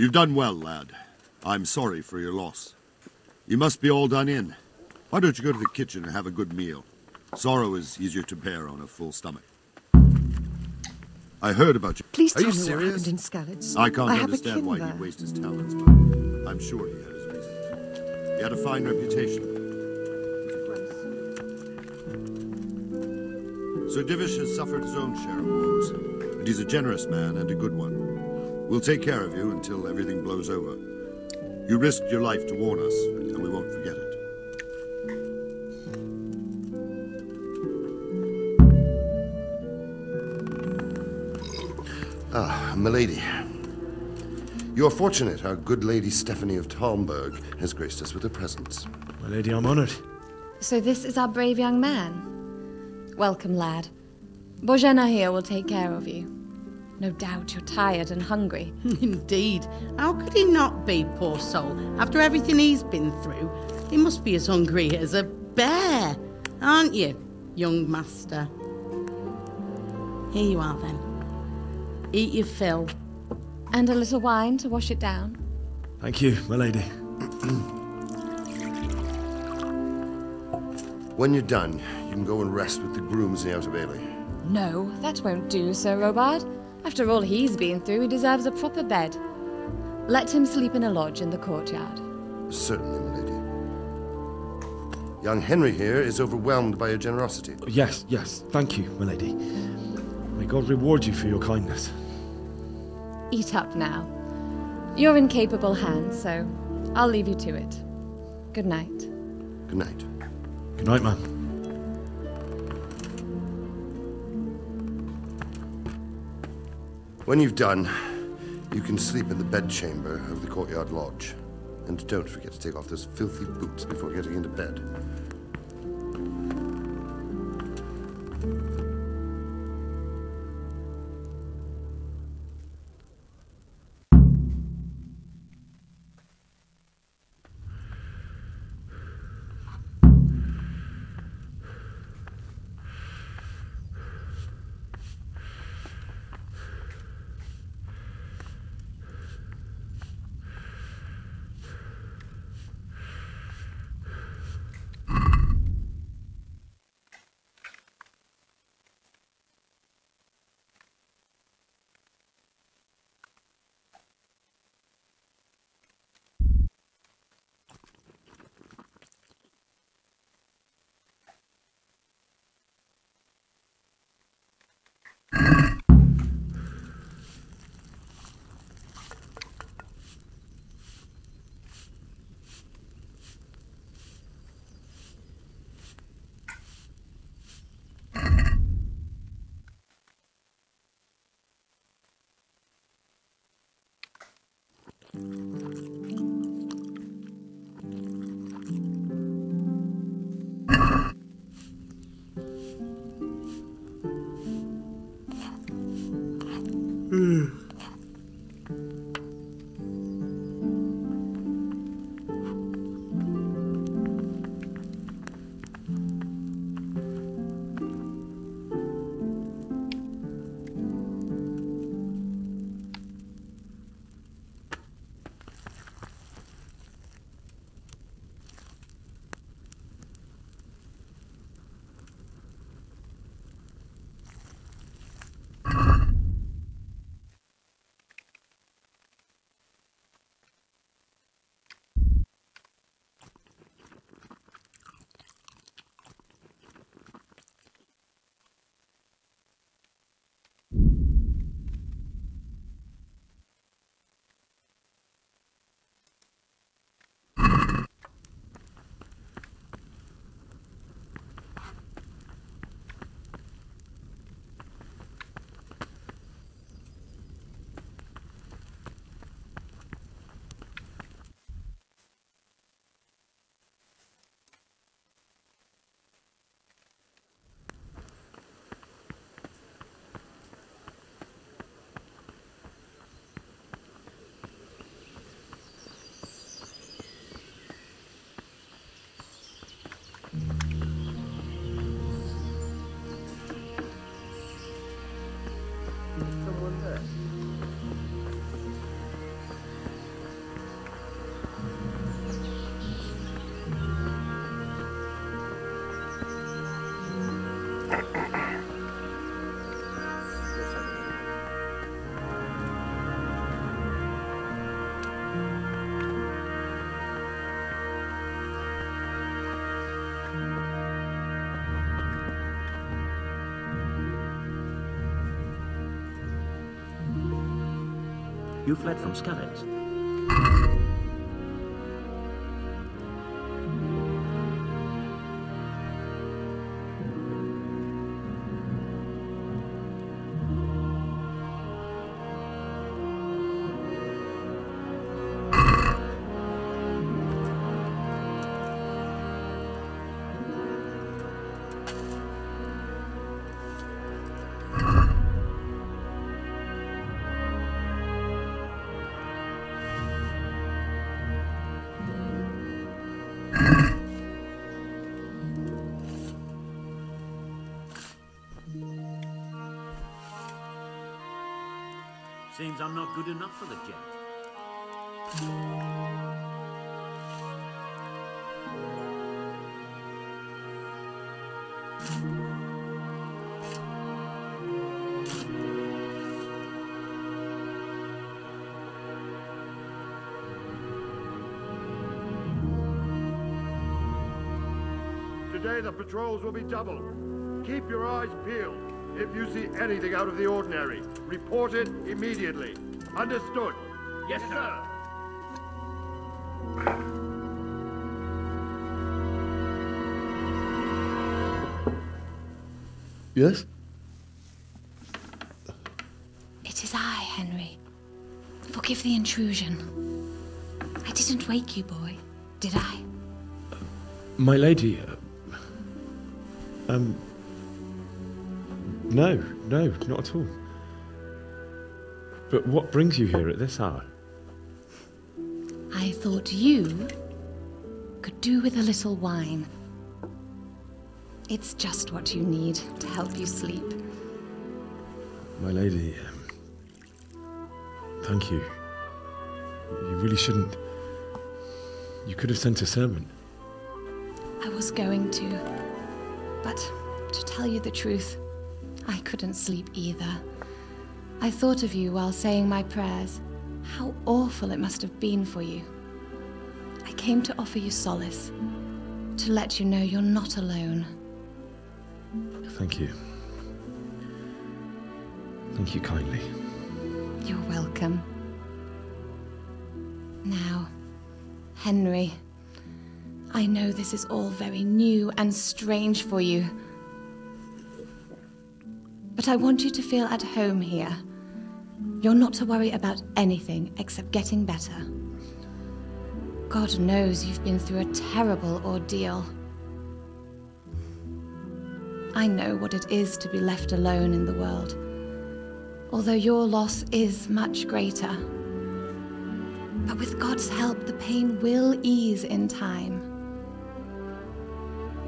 You've done well, lad. I'm sorry for your loss. You must be all done in. Why don't you go to the kitchen and have a good meal? Sorrow is easier to bear on a full stomach. I heard about you. Please tell me serious? what happened in Skalitz. I can't have understand why there. he'd waste his talents, but I'm sure he had his reasons. He had a fine reputation. Sir Divish has suffered his own share of woes, but he's a generous man and a good one. We'll take care of you until everything blows over. You risked your life to warn us, and we won't forget it. Ah, milady. You are fortunate our good lady Stephanie of Talmberg has graced us with her presence. My lady, I'm honored. So this is our brave young man. Welcome, lad. Bozhena here will take care of you. No doubt you're tired and hungry. Indeed. How could he not be, poor soul? After everything he's been through, he must be as hungry as a bear, aren't you, young master? Here you are, then. Eat your fill. And a little wine to wash it down. Thank you, my lady. When you're done, you can go and rest with the grooms in the Outer Bailey. No, that won't do, Sir Robard. After all he's been through, he deserves a proper bed. Let him sleep in a lodge in the courtyard. Certainly, milady. Young Henry here is overwhelmed by your generosity. Yes, thank you, my lady. May God reward you for your kindness. Eat up now. You're in capable hands, so I'll leave you to it. Good night. Good night. Good night, man. When you've done, you can sleep in the bedchamber of the courtyard lodge. And don't forget to take off those filthy boots before getting into bed. You fled from Skalitz. Seems I'm not good enough for the gent. Today the patrols will be doubled. Keep your eyes peeled. If you see anything out of the ordinary, report it immediately. Understood? Yes, sir. Yes? It is I, Henry. Forgive the intrusion. I didn't wake you, boy, did I? My lady, No, not at all. But what brings you here at this hour? I thought you could do with a little wine. It's just what you need to help you sleep. My lady, thank you. You really shouldn't. You could have sent a servant. I was going to, but to tell you the truth, I couldn't sleep either. I thought of you while saying my prayers. How awful it must have been for you. I came to offer you solace, to let you know you're not alone. Thank you. Thank you kindly. You're welcome. Now, Henry, I know this is all very new and strange for you. But I want you to feel at home here. You're not to worry about anything except getting better. God knows you've been through a terrible ordeal. I know what it is to be left alone in the world, although your loss is much greater. But with God's help, the pain will ease in time.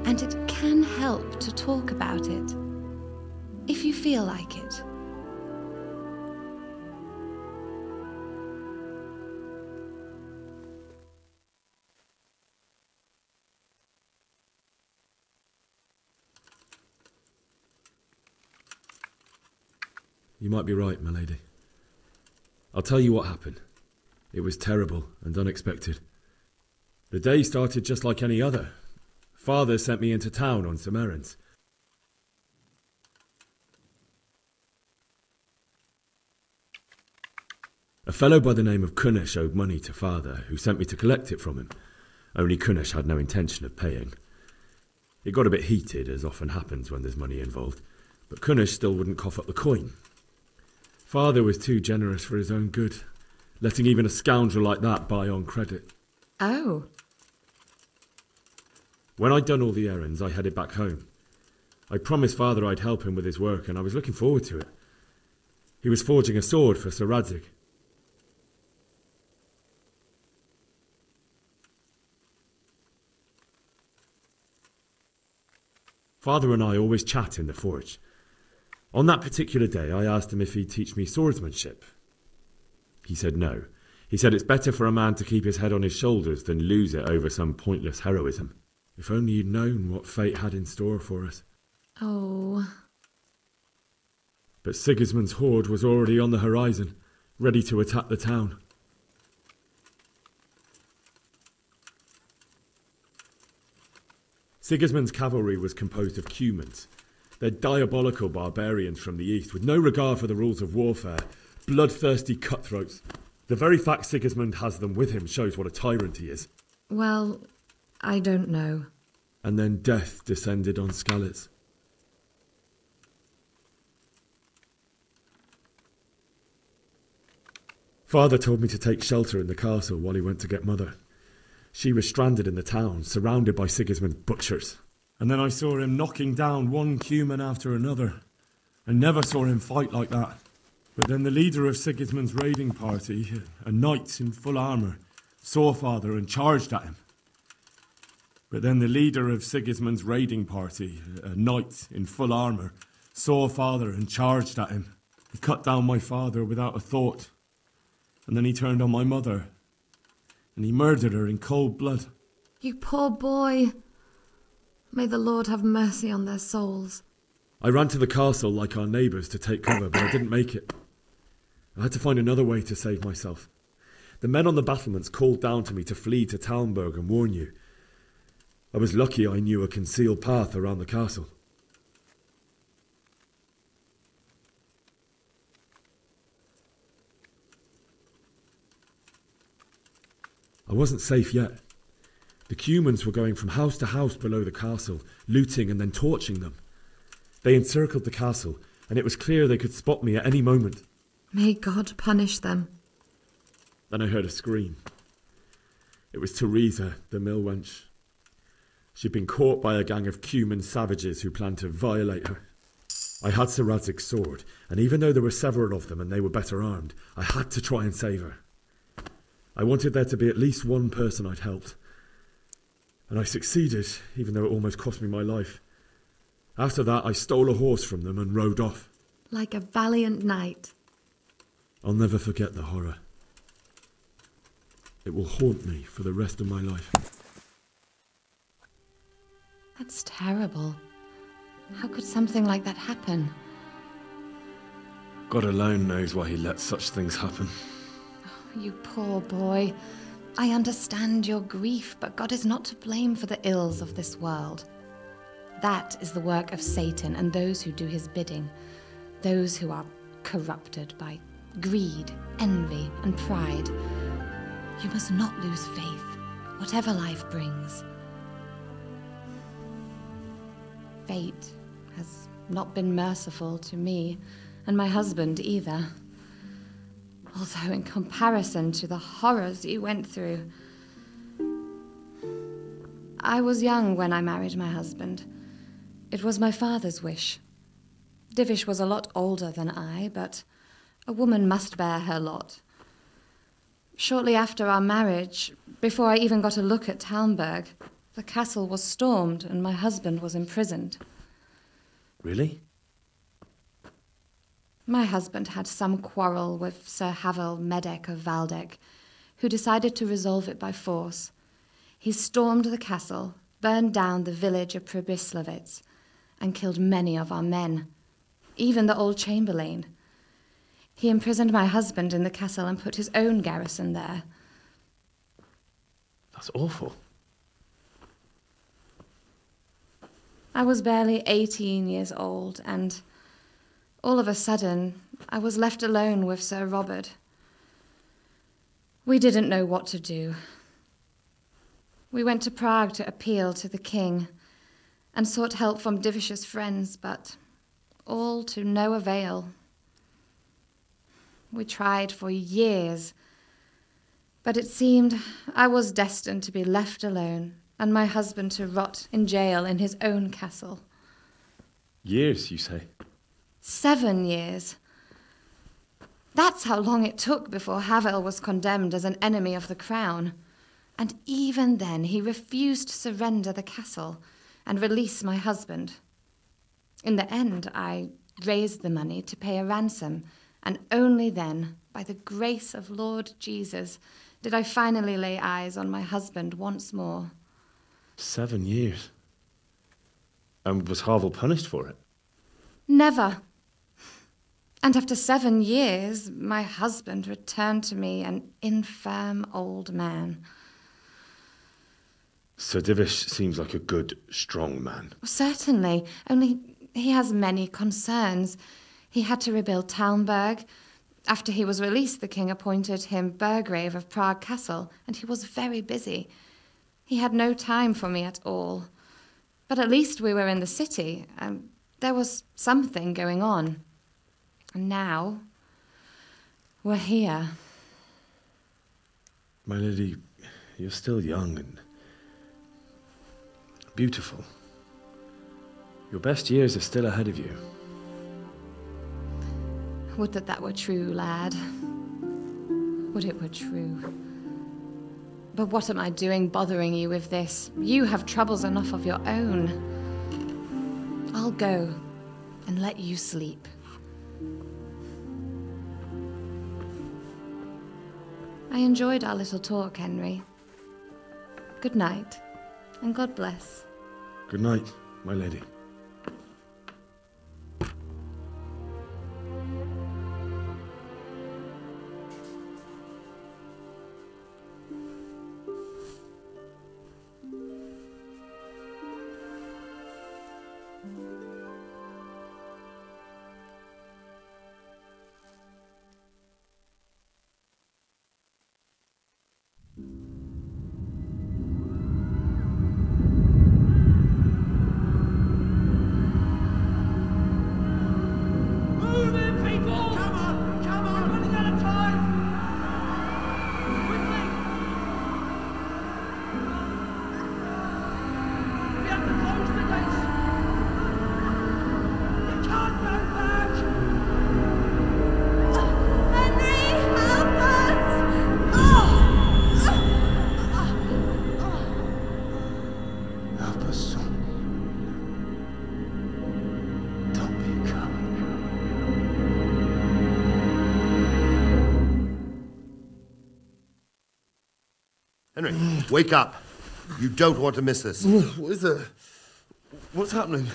And it can help to talk about it, if you feel like it. You might be right, my lady. I'll tell you what happened. It was terrible and unexpected. The day started just like any other. Father sent me into town on some errands. A fellow by the name of Cuman owed money to Father, who sent me to collect it from him. Only Cuman had no intention of paying. It got a bit heated, as often happens when there's money involved, but Cuman still wouldn't cough up the coin. Father was too generous for his own good, letting even a scoundrel like that buy on credit. Oh. When I'd done all the errands, I headed back home. I promised Father I'd help him with his work, and I was looking forward to it. He was forging a sword for Sir Radzig. Father and I always chat in the forge. On that particular day, I asked him if he'd teach me swordsmanship. He said no. He said it's better for a man to keep his head on his shoulders than lose it over some pointless heroism. If only you'd known what fate had in store for us. Oh. But Sigismund's horde was already on the horizon, ready to attack the town. Sigismund's cavalry was composed of Cumans. They're diabolical barbarians from the east, with no regard for the rules of warfare, bloodthirsty cutthroats, The very fact Sigismund has them with him shows what a tyrant he is. Well, I don't know. And then death descended on Skalitz. Father told me to take shelter in the castle while he went to get Mother. She was stranded in the town, surrounded by Sigismund's butchers. And then I saw him knocking down one Cuman after another. I never saw him fight like that. But then the leader of Sigismund's raiding party, a knight in full armour, saw Father and charged at him. But then the leader of Sigismund's raiding party, a knight in full armour, saw Father and charged at him. He cut down my father without a thought. And then he turned on my mother. And he murdered her in cold blood. You poor boy. May the Lord have mercy on their souls. I ran to the castle like our neighbours to take cover, but I didn't make it. I had to find another way to save myself. The men on the battlements called down to me to flee to Talmberg and warn you. I was lucky I knew a concealed path around the castle. I wasn't safe yet. The Cumans were going from house to house below the castle, looting and then torching them. They encircled the castle, and it was clear they could spot me at any moment. May God punish them. Then I heard a scream. It was Teresa, the mill wench. She'd been caught by a gang of Cuman savages who planned to violate her. I had Sir Radzig's sword, and even though there were several of them and they were better armed, I had to try and save her. I wanted there to be at least one person I'd helped. And I succeeded, even though it almost cost me my life. After that, I stole a horse from them and rode off. Like a valiant knight. I'll never forget the horror. It will haunt me for the rest of my life. That's terrible. How could something like that happen? God alone knows why he lets such things happen. Oh, you poor boy. I understand your grief, but God is not to blame for the ills of this world. That is the work of Satan and those who do his bidding. Those who are corrupted by greed, envy, and pride. You must not lose faith, whatever life brings. Fate has not been merciful to me, and my husband either. Although in comparison to the horrors you went through. I was young when I married my husband. It was my father's wish. Divish was a lot older than I, but a woman must bear her lot. Shortly after our marriage, before I even got a look at Talmberg, the castle was stormed and my husband was imprisoned. Really? My husband had some quarrel with Sir Havel Medek of Valdek, who decided to resolve it by force. He stormed the castle, burned down the village of Pribyslavitz, and killed many of our men, even the old chamberlain. He imprisoned my husband in the castle and put his own garrison there. That's awful. I was barely 18 years old, and all of a sudden, I was left alone with Sir Robert. We didn't know what to do. We went to Prague to appeal to the king and sought help from Divish's friends, but all to no avail. We tried for years, but it seemed I was destined to be left alone and my husband to rot in jail in his own castle. Years, you say? 7 years. That's how long it took before Havel was condemned as an enemy of the crown. And even then he refused to surrender the castle and release my husband. In the end, I raised the money to pay a ransom, and only then, by the grace of Lord Jesus, did I finally lay eyes on my husband once more. 7 years? And was Havel punished for it? Never. And after 7 years, my husband returned to me an infirm old man. Sir Divish seems like a good, strong man. Certainly, only he has many concerns. He had to rebuild Talmberg. After he was released, the king appointed him burgrave of Prague Castle, and he was very busy. He had no time for me at all. But at least we were in the city, and there was something going on. And now, we're here. My lady, you're still young and beautiful. Your best years are still ahead of you. Would that that were true, lad. Would it were true. But what am I doing bothering you with this? You have troubles enough of your own. I'll go and let you sleep. I enjoyed our little talk, Henry. Good night, and God bless. Good night, my lady. Henry, wake up. You don't want to miss this. What is it? What's happening?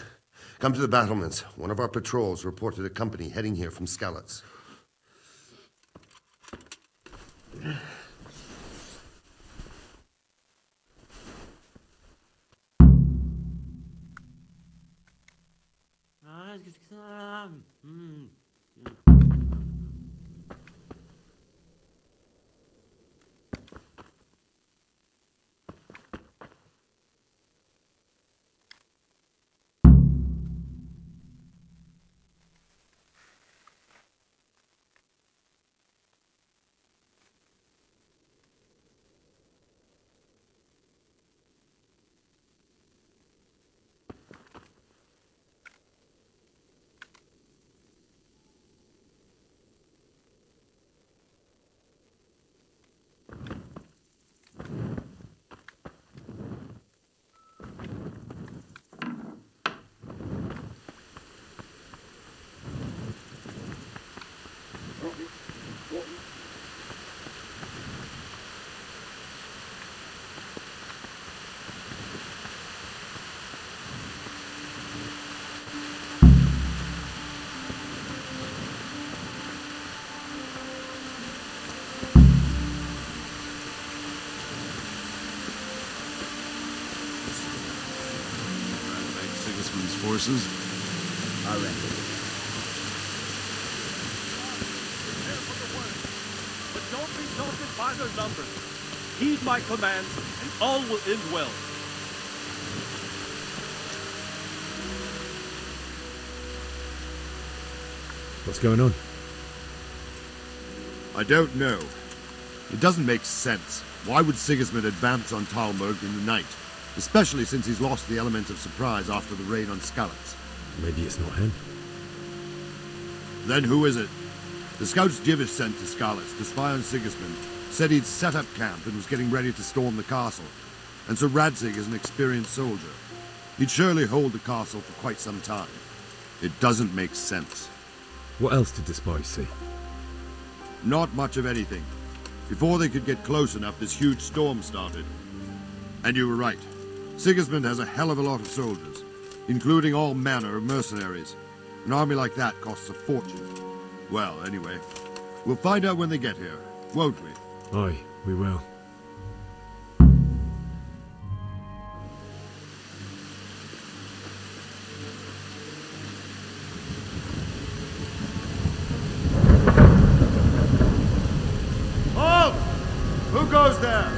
Come to the battlements. One of our patrols reported a company heading here from Skalitz. Forces. I reckon. Prepare for the worst, but don't be daunted by their numbers. Heed my commands, and all will end well. What's going on? I don't know. It doesn't make sense. Why would Sigismund advance on Talmberg in the night? Especially since he's lost the element of surprise after the raid on Skalitz. Maybe it's not him. Then who is it? The scouts Divish sent to Skalitz to spy on Sigismund said he'd set up camp and was getting ready to storm the castle. And Sir Radzig is an experienced soldier. He'd surely hold the castle for quite some time. It doesn't make sense. What else did the spies see? Not much of anything. Before they could get close enough, this huge storm started. And you were right. Sigismund has a hell of a lot of soldiers, including all manner of mercenaries. An army like that costs a fortune. Well, anyway, we'll find out when they get here, won't we? Aye, we will. goes there?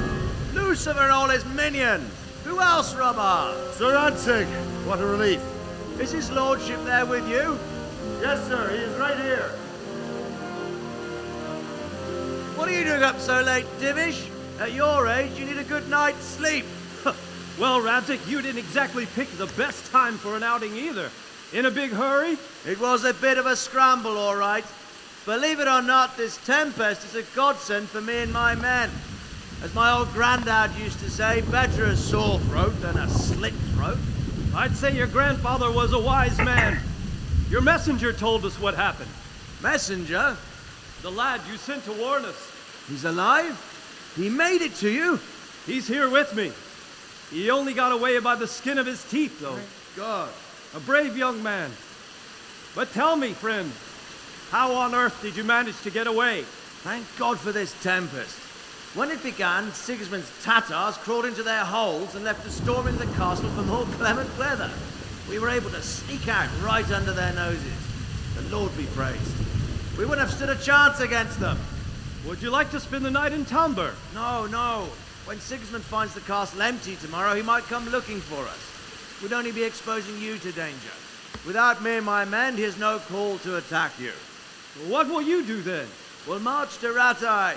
Lucifer and all his minions. Who else, Robber? Sir Radzig. What a relief. Is his lordship there with you? Yes, sir. He is right here. What are you doing up so late, Divish? At your age, you need a good night's sleep. Well, Radzig, you didn't exactly pick the best time for an outing either. In a big hurry? It was a bit of a scramble, all right. Believe it or not, this tempest is a godsend for me and my men. As my old granddad used to say, better a sore throat than a slit throat. I'd say your grandfather was a wise man. Your messenger told us what happened. Messenger? The lad you sent to warn us. He's alive? He made it to you? He's here with me. He only got away by the skin of his teeth, though. Thank God. A brave young man. But tell me, friend, how on earth did you manage to get away? Thank God for this tempest. When it began, Sigismund's Tatars crawled into their holes and left us storming the castle for more clement weather. We were able to sneak out right under their noses. The Lord be praised. We wouldn't have stood a chance against them. Would you like to spend the night in Talmberg? No, no. When Sigismund finds the castle empty tomorrow, he might come looking for us. We'd only be exposing you to danger. Without me and my men, he has no call to attack you. What will you do then? We'll march to Radzig.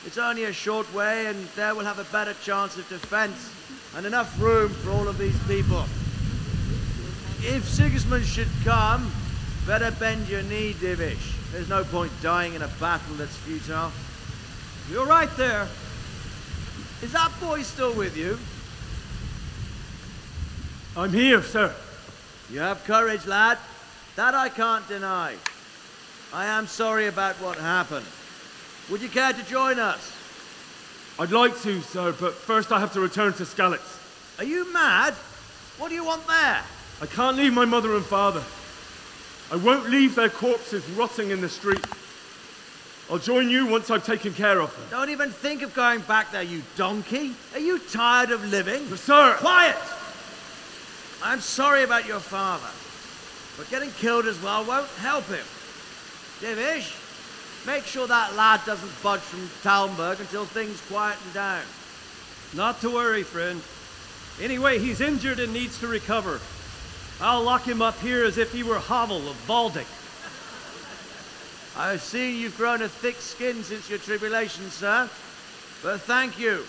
It's only a short way, and there we'll have a better chance of defense and enough room for all of these people. If Sigismund should come, better bend your knee, Divish. There's no point dying in a battle that's futile. You're right there. Is that boy still with you? I'm here, sir. You have courage, lad. That I can't deny. I am sorry about what happened. Would you care to join us? I'd like to, sir, but first I have to return to Skalitz. Are you mad? What do you want there? I can't leave my mother and father. I won't leave their corpses rotting in the street. I'll join you once I've taken care of them. Don't even think of going back there, you donkey. Are you tired of living? But sir! Quiet! I'm sorry about your father, but getting killed as well won't help him. Divish, make sure that lad doesn't budge from Talmberg until things quieten down. Not to worry, friend. Anyway, he's injured and needs to recover. I'll lock him up here as if he were Havel of Baldic. I've seen you've grown a thick skin since your tribulation, sir. But thank you.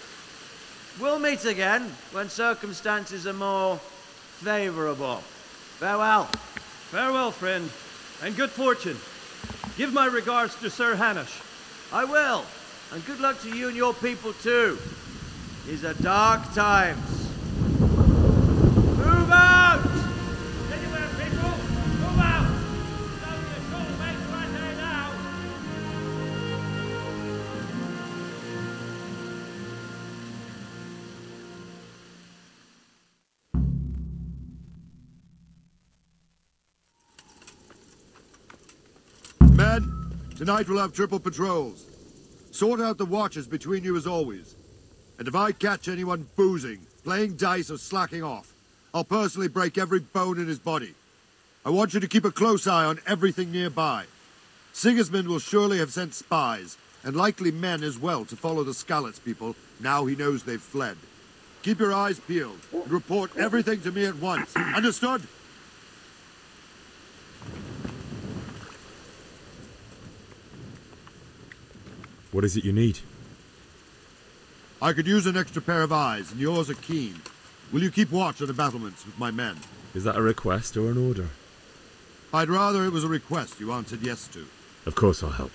We'll meet again when circumstances are more favorable. Farewell. Farewell, friend, and good fortune. Give my regards to Sir Hanush. I will. And good luck to you and your people, too. These are dark times. Move out! Anywhere, people! Move out! It's only a short way to right there now. Men, tonight we'll have triple patrols. Sort out the watches between you as always. And if I catch anyone boozing, playing dice, or slacking off, I'll personally break every bone in his body. I want you to keep a close eye on everything nearby. Sigismund will surely have sent spies, and likely men as well, to follow the Skalitz people now he knows they've fled. Keep your eyes peeled, and report everything to me at once. Understood? What is it you need? I could use an extra pair of eyes, and yours are keen. Will you keep watch on the battlements with my men? Is that a request or an order? I'd rather it was a request you answered yes to. Of course I'll help.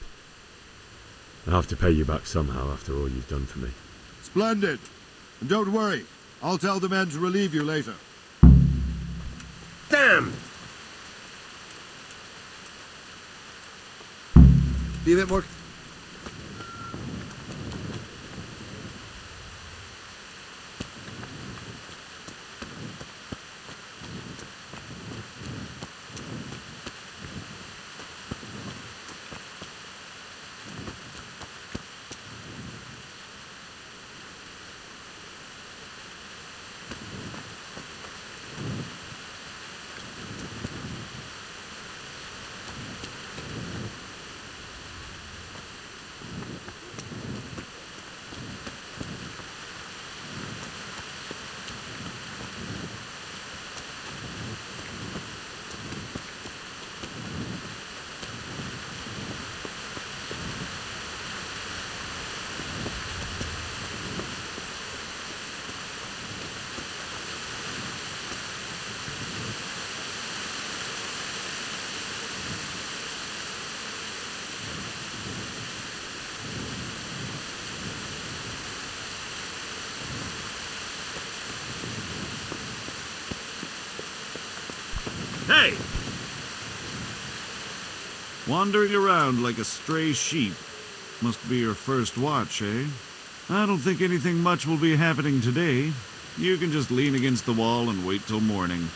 I have to pay you back somehow after all you've done for me. Splendid. And don't worry, I'll tell the men to relieve you later. Damn! Be a bit more... Hey! Wandering around like a stray sheep. Must be your first watch, eh? I don't think anything much will be happening today. You can just lean against the wall and wait till morning.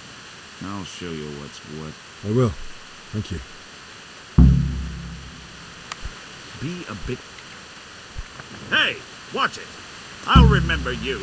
I'll show you what's what. I will. Thank you. Be a bit... Hey! Watch it! I'll remember you.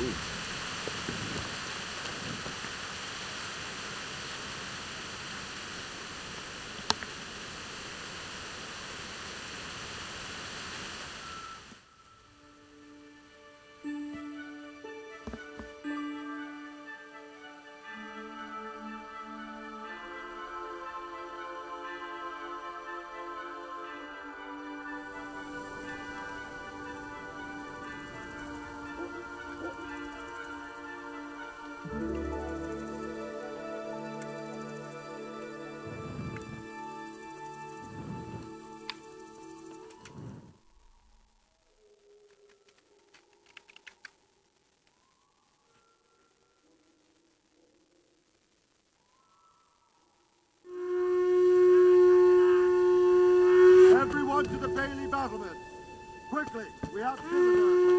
To the Bailey battlement. Quickly, we have visitors.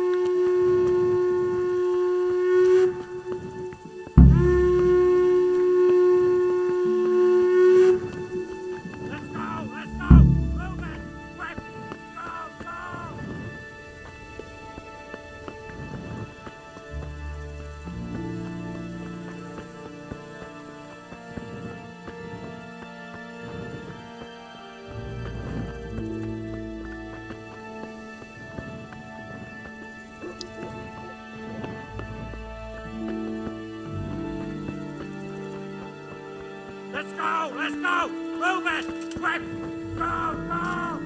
Let's go! Let's go! Move it! Quick! Go! Go!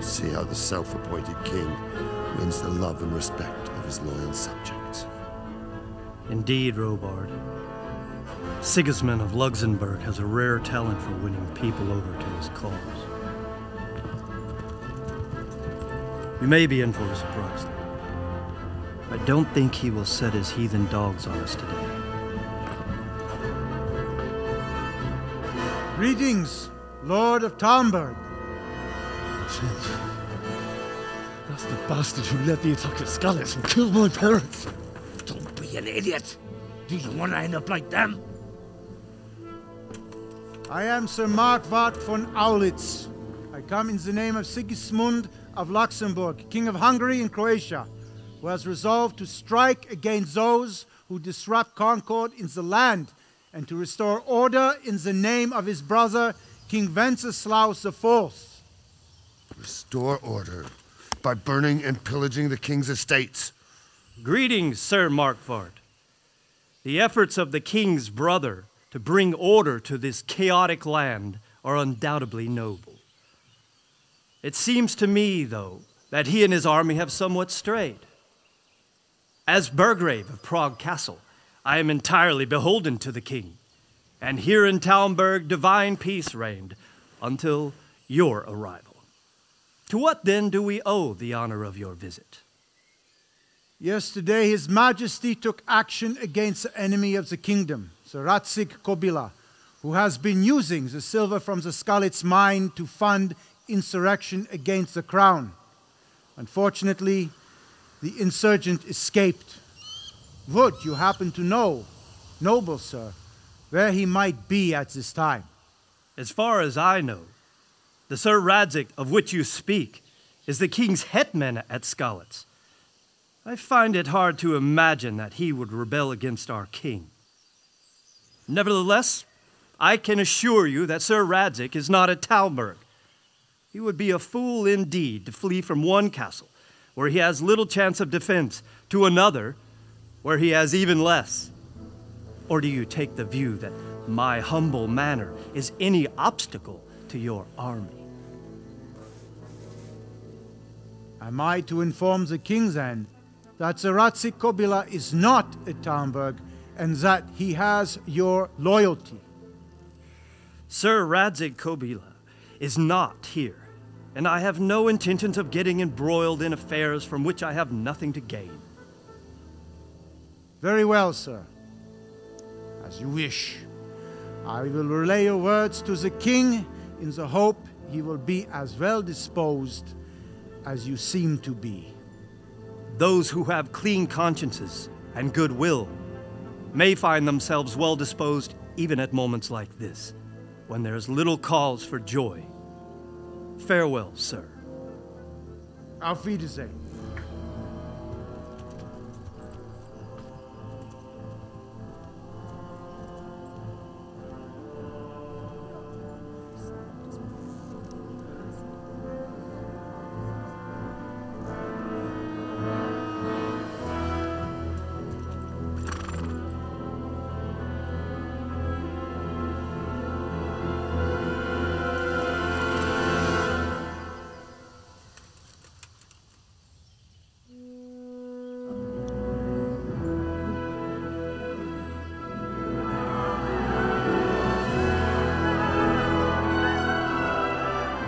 See how the self-appointed king wins the love and respect of his loyal subjects. Indeed, Robard. Sigismund of Luxembourg has a rare talent for winning people over to his cause. We may be in for a surprise, though. I don't think he will set his heathen dogs on us today. Greetings, Lord of Talmberg. That's the bastard who led the attack at Skalitz and killed my parents. Don't be an idiot. Do you want to end up like them? I am Sir Markwart von Aulitz. I come in the name of Sigismund of Luxembourg, King of Hungary and Croatia, who has resolved to strike against those who disrupt concord in the land and to restore order in the name of his brother, King Wenceslaus IV. Restore order by burning and pillaging the king's estates. Greetings, Sir Markwart. The efforts of the king's brother to bring order to this chaotic land are undoubtedly noble. It seems to me, though, that he and his army have somewhat strayed. As Burgrave of Prague Castle, I am entirely beholden to the king, and here in Talmberg divine peace reigned until your arrival. To what then do we owe the honor of your visit? Yesterday, His Majesty took action against the enemy of the kingdom, Sir Radzig Kobila, who has been using the silver from the Skalitz mine to fund insurrection against the crown. Unfortunately, the insurgent escaped. Would you happen to know, noble sir, where he might be at this time? As far as I know, the Sir Radzig of which you speak is the king's hetman at Skalitz. I find it hard to imagine that he would rebel against our king. Nevertheless, I can assure you that Sir Radzig is not at Talmberg. He would be a fool indeed to flee from one castle where he has little chance of defense, to another, where he has even less? Or do you take the view that my humble manner is any obstacle to your army? Am I to inform the king, then, that Sir Radzig Kobyla is not at Talmberg, and that he has your loyalty? Sir Radzig Kobyla is not here, and I have no intentions of getting embroiled in affairs from which I have nothing to gain. Very well, sir. As you wish. I will relay your words to the king in the hope he will be as well disposed as you seem to be. Those who have clean consciences and goodwill may find themselves well disposed even at moments like this, when there is little cause for joy. Farewell, sir. Auf Wiedersehen.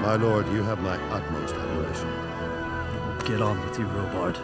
My lord, you have my utmost admiration. Get on with you, Robard.